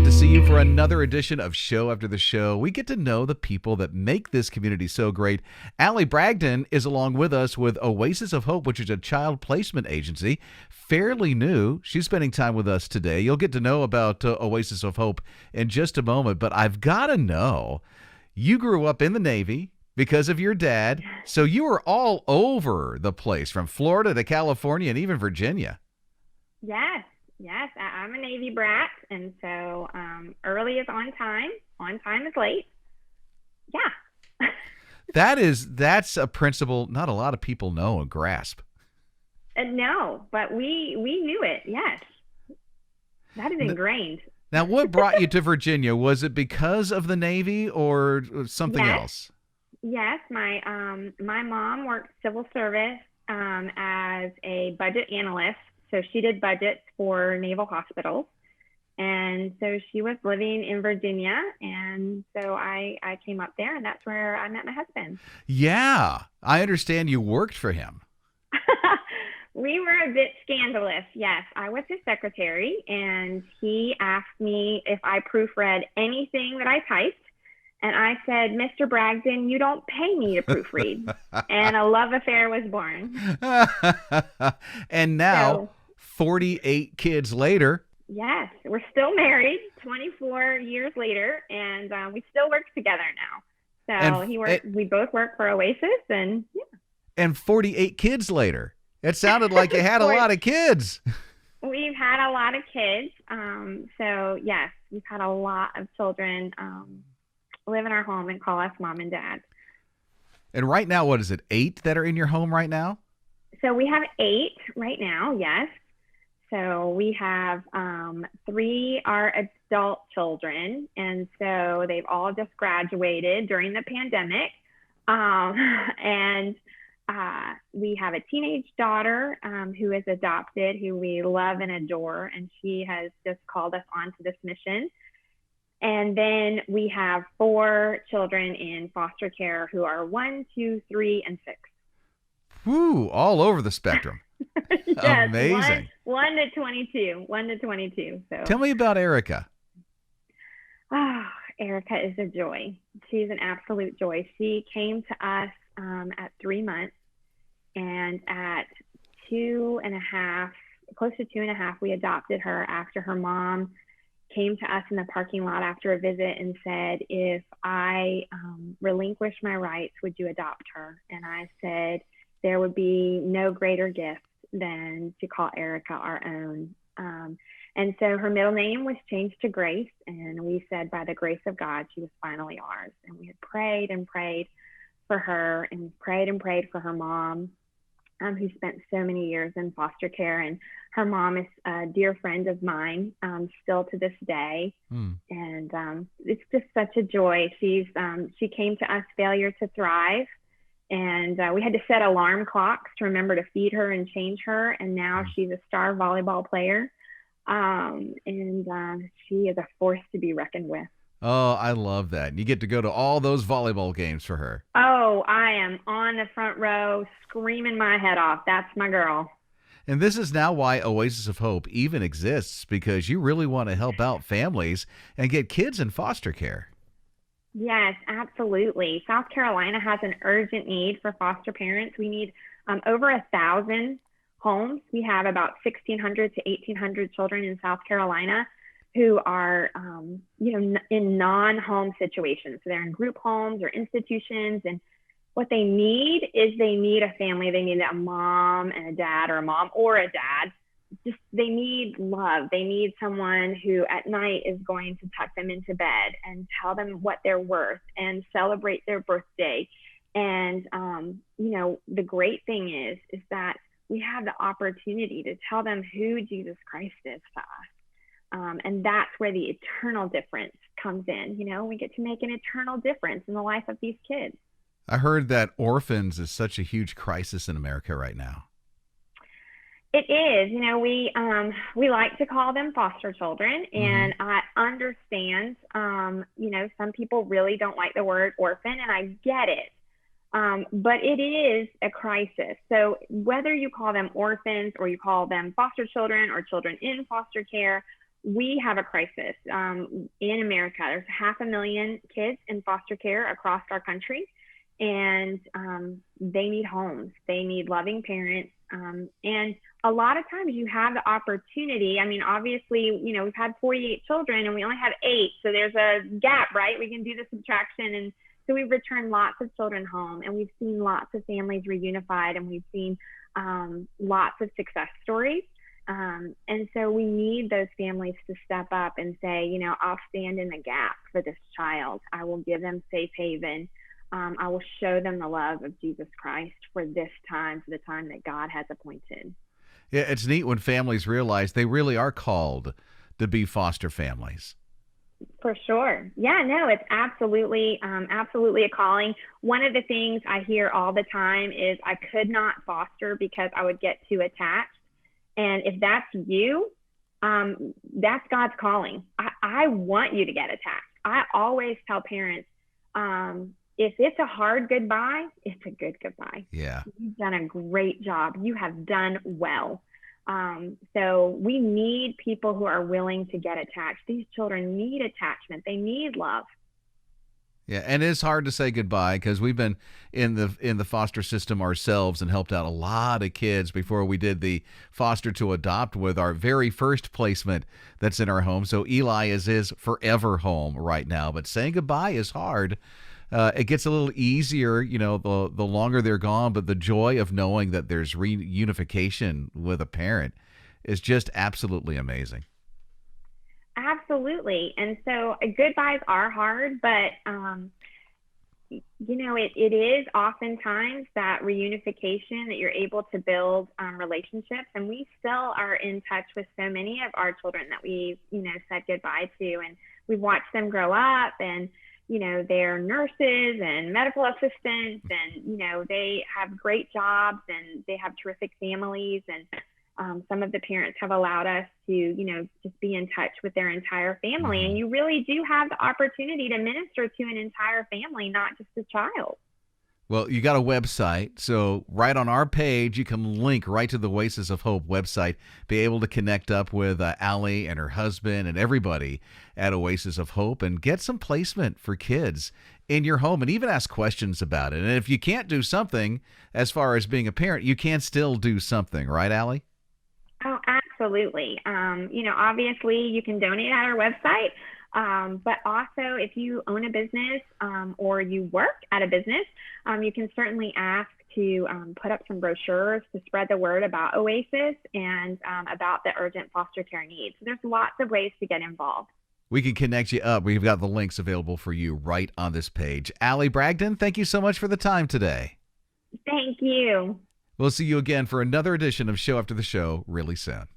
to see you for another edition of Show After the Show. We get to know the people that make this community so great. Allie Bragdon is along with us with Oasis of Hope, which is a child placement agency, fairly new. She's spending time with us today. You'll get to know about Oasis of Hope in just a moment, but I've got to know, you grew up in the Navy because of your dad, so you were all over the place, from Florida to California and even Virginia. Yes, yes. I'm a Navy brat, and so early is on time is late. Yeah. That's a principle not a lot of people know and grasp. No, but we knew it. Yes, that is ingrained. Now, what brought you to Virginia? Was it because of the Navy or something Yes, else? yes. My mom worked civil service as a budget analyst, so she did budgets for naval hospitals. And so she was living in Virginia, and so I came up there, and that's where I met my husband. Yeah, I understand you worked for him. We were a bit scandalous. Yes, I was his secretary, and he asked me if I proofread anything that I typed. And I said, Mr. Bragdon, you don't pay me to proofread. And a love affair was born. And now, So, 48 kids later. yes, we're still married 24 years later, and we still work together now. So we both work for Oasis, and And 48 kids later. It sounded like you had a lot of kids. we've had a lot of kids. So yes, we've had a lot of children live in our home and call us mom and dad. And right now, what is it, 8 that are in your home right now? So we have 8 right now, yes. So we have 3 are adult children, and so they've all just graduated during the pandemic. And we have a teenage daughter who is adopted, who we love and adore, and she has just called us onto this mission. And then we have 4 children in foster care who are 1, 2, 3, and 6. Whew, all over the spectrum. Yes, Amazing. 1 to 22. 1 to 22. So Tell me about Erica. oh, Erica is a joy. She's an absolute joy. She came to us at 3 months, and at 2.5, close to 2.5, we adopted her after her mom came to us in the parking lot after a visit and said, if I relinquish my rights, would you adopt her? And I said, there would be no greater gift than to call Erica our own. And so her middle name was changed to Grace, and we said, by the grace of God, she was finally ours. And we had prayed and prayed for her, and prayed for her mom, who spent so many years in foster care. And her mom is a dear friend of mine, still to this day. And it's just such a joy. She came to us failure to thrive. And we had to set alarm clocks to remember to feed her and change her. And now she's a star volleyball player. And she is a force to be reckoned with. Oh, I love that. You get to go to all those volleyball games for her. Oh, I am on the front row screaming my head off. That's my girl. And this is now why Oasis of Hope even exists, because you really want to help out families and get kids in foster care. Yes, absolutely. South Carolina has an urgent need for foster parents. We need over 1,000 homes. We have about 1,600 to 1,800 children in South Carolina who are, in non-home situations. So they're in group homes or institutions, and what they need is they need a family. They need a mom and a dad, or a mom or a dad. Just they need love. They need someone who at night is going to tuck them into bed and tell them what they're worth and celebrate their birthday. And the great thing is that we have the opportunity to tell them who Jesus Christ is to us. And that's where the eternal difference comes in. We get to make an eternal difference in the life of these kids. I heard that orphans is such a huge crisis in America right now. It is. We like to call them foster children, and I understand, some people really don't like the word orphan, and I get it. But it is a crisis. So whether you call them orphans or you call them foster children or children in foster care, we have a crisis in America. There's 500,000 kids in foster care across our country, and they need homes. They need loving parents. And a lot of times you have the opportunity. I mean, obviously, we've had 48 children and we only have 8. So there's a gap, right? We can do the subtraction. And so we've returned lots of children home, and we've seen lots of families reunified, and we've seen lots of success stories. And so we need those families to step up and say, I'll stand in the gap for this child. I will give them safe haven. I will show them the love of Jesus Christ for this time, for the time that God has appointed. Yeah, it's neat when families realize they really are called to be foster families. For sure. Yeah, no, it's absolutely a calling. One of the things I hear all the time is I could not foster because I would get too attached. And if that's you, that's God's calling. I want you to get attached. I always tell parents, if it's a hard goodbye, it's a good goodbye. Yeah. You've done a great job. You have done well. So we need people who are willing to get attached. These children need attachment. They need love. Yeah, and it's hard to say goodbye because we've been in the foster system ourselves and helped out a lot of kids before we did the foster to adopt with our very first placement that's in our home. So Eli is his forever home right now, but saying goodbye is hard. It gets a little easier, the longer they're gone, but the joy of knowing that there's reunification with a parent is just absolutely amazing. Absolutely. And so goodbyes are hard, but, it is oftentimes that reunification that you're able to build relationships. And we still are in touch with so many of our children that we've, said goodbye to, and we've watched them grow up, and, they're nurses and medical assistants, and, they have great jobs and they have terrific families. And some of the parents have allowed us to, just be in touch with their entire family. And you really do have the opportunity to minister to an entire family, not just a child. Well, you got a website, so right on our page, you can link right to the Oasis of Hope website, be able to connect up with Allie and her husband and everybody at Oasis of Hope and get some placement for kids in your home and even ask questions about it. And if you can't do something as far as being a parent, you can still do something, right, Allie? Oh, absolutely. Obviously you can donate at our website, but also if you own a business or you work at a business, you can certainly ask to put up some brochures to spread the word about Oasis and about the urgent foster care needs. So there's lots of ways to get involved. We can connect you up. We've got the links available for you right on this page. Allie Bragdon, thank you so much for the time today. Thank you. We'll see you again for another edition of Show After the Show really soon.